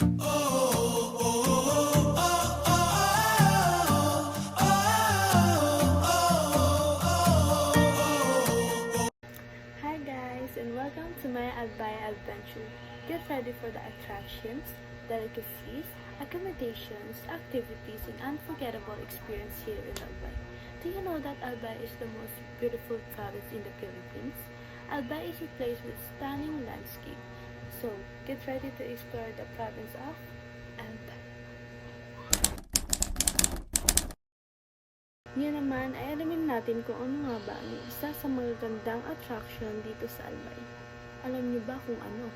Hi guys, and welcome to my Albay adventure. Get ready for the attractions, delicacies, accommodations, activities, and unforgettable experience here in Albay. Do you know that Albay is the most beautiful province in the Philippines? Albay is a place with stunning landscape. So, get ready to explore the province of Albay. Ngayon naman ay alamin natin kung ano nga ba ang isa sa magagandang attraction dito sa Albay. Alam niyo ba kung ano?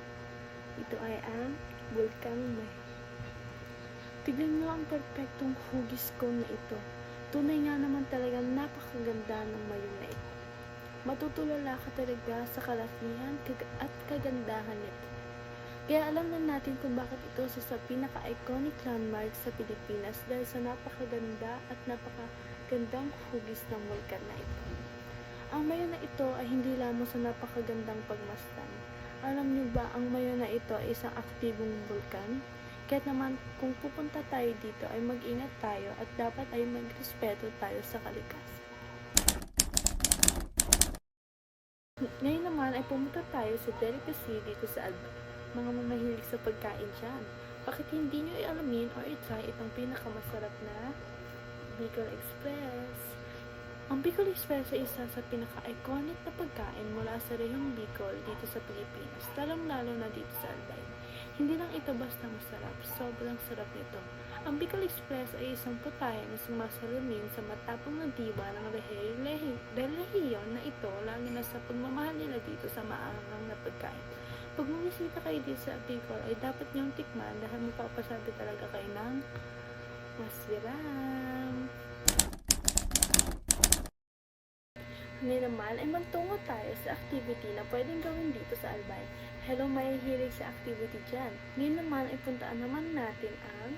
Ito ay ang Bulkang May. Tignan niyo ang perpektong hugis cone na ito. Tunay nga naman talagang napakaganda ng mayon na ito. Matutulala ka talaga sa kalakihan at kagandahan nito. Kaya alam na natin kung bakit ito sa pinaka-iconic landmark sa Pilipinas dahil sa napakaganda at napakagandang hugis ng bulkan na ito. Ang mayon na ito ay hindi lamang sa napakagandang pagmasdan. Alam niyo ba ang mayon na ito ay isang aktibong bulkan? Kahit naman kung pupunta tayo dito ay mag-ingat tayo at dapat ay magrespeto tayo sa kalikasan. Ngayon naman ay pumunta tayo sa delicacy dito sa Albay. Mga mahilig sa pagkain dyan. Bakit hindi nyo i-alamin or i-try itong pinakamasarap na Bicol Express? Ang Bicol Express ay isa sa pinaka-iconic na pagkain mula sa rehiyong Bicol dito sa Pilipinas, lalong-lalo na dito sa Albay. Hindi lang ito basta masarap, sobrang sarap nito. Ang Bicol Express ay isang putahe na sumasalamin sa matapang na diwa ng rehiyon na ito, lalo na sa pagmamahal nila dito sa maangang na pagkain. Pag bumisita kayo dito sa Bicol ay dapat niyong tikman dahil mapapasabi talaga kayo ng masarap. Ngayon naman ay magtungo tayo sa activity na pwedeng gawin dito sa Albay. Hello, may hilig sa activity dyan. Ngayon naman ay puntaan naman natin ang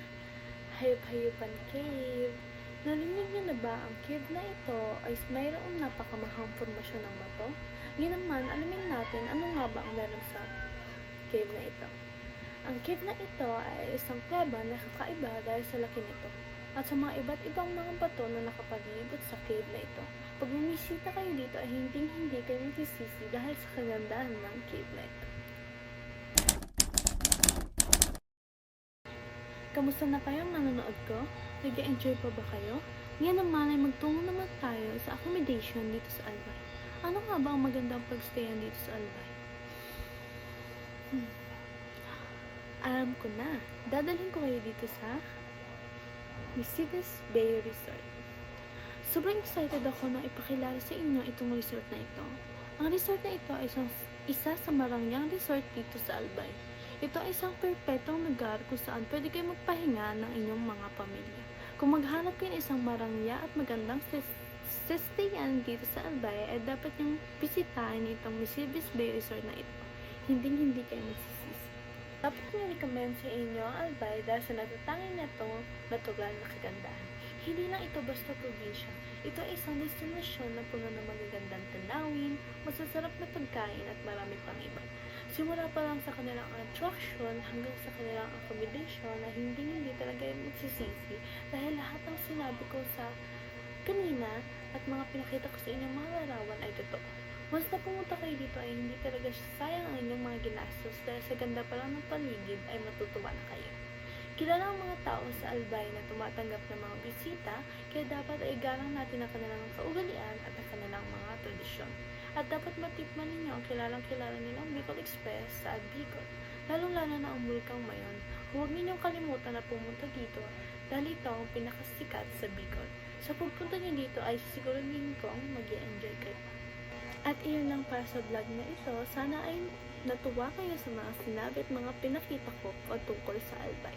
Hayop-Hayupan Cave. Narinig niyo na ba ang cave na ito ay mayroong napakamahang formasyon ng bato? Ngayon naman, alamin natin ano nga ba ang meron sa cave na ito. Ang cave na ito ay isang kuweba na kakaiba dahil sa laki nito at sa mga iba't ibang mga bato na nakapalibot sa cave na ito. Pag bumisita kayo dito ay hindi kayo magsisisi dahil sa kagandahan ng cave na ito. Kamusta na kayong nanonood ko? Nag-enjoy pa ba kayo? Ngayon naman ay magtungo naman tayo sa accommodation dito sa Albay. Ano nga ba ang magandang pagstayan dito sa Albay? Alam ko na. Dadalhin ko kayo dito sa Nisibis Bay Resort. Sobrang excited ako na ipakilala sa inyo itong resort na ito. Ang resort na ito ay isa sa marangyang resort dito sa Albay. Ito ay isang perpetong lugar kung saan pwede kayo magpahinga ng inyong mga pamilya. Kung maghanap kayo ng isang marangya at magandang sestayan dito sa Albay, ay dapat niyong bisitahin itong Nisibis Bay Resort na ito. Hindi kayo magsisisi. Dapat ko recommend sa inyo ang Albay dahil sa natatangin na itong natural na kagandahan. Hindi lang ito basta probinsya. Ito ay isang destinasyon na puno ng magagandang tanawin, masasarap na pagkain at marami pang iba. Simula pa lang sa kanilang attraction hanggang sa kanilang accommodation na hindi talaga yung magsisisi dahil lahat ng sinabi ko sa kanina at mga pinakita ko sa inyong mga larawan ay totoo. Once na pumunta kayo dito ay hindi talaga sayang ang inyong mga ginastos dahil sa ganda pa lang ng paligid ay matutuwa na kayo. Kilala ang mga tao sa Albay na tumatanggap ng mga bisita kaya dapat ay galang natin ang kanilang kaugalian at ang kanilang mga tradisyon. At dapat matikman ninyo ang kilalang-kilala nilang Bicol Express sa Bicol, lalong-lalo na ang Bulkang Mayon. Huwag ninyong kalimutan na pumunta dito dahil ito ang pinakasikat sa Bicol. Sa pagpunta niyo dito ay siguraduhin kong mag-i-enjoy kayo. At iyon lang para sa vlog na ito. Sana ay natuwa kayo sa mga sinabi at mga pinakita ko patungkol sa Albay.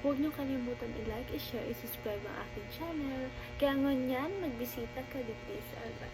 Huwag niyo kalimutan i-like, i-share, i-subscribe ang aking channel. Kaya ngunyan, magbisita ka dito sa Albay.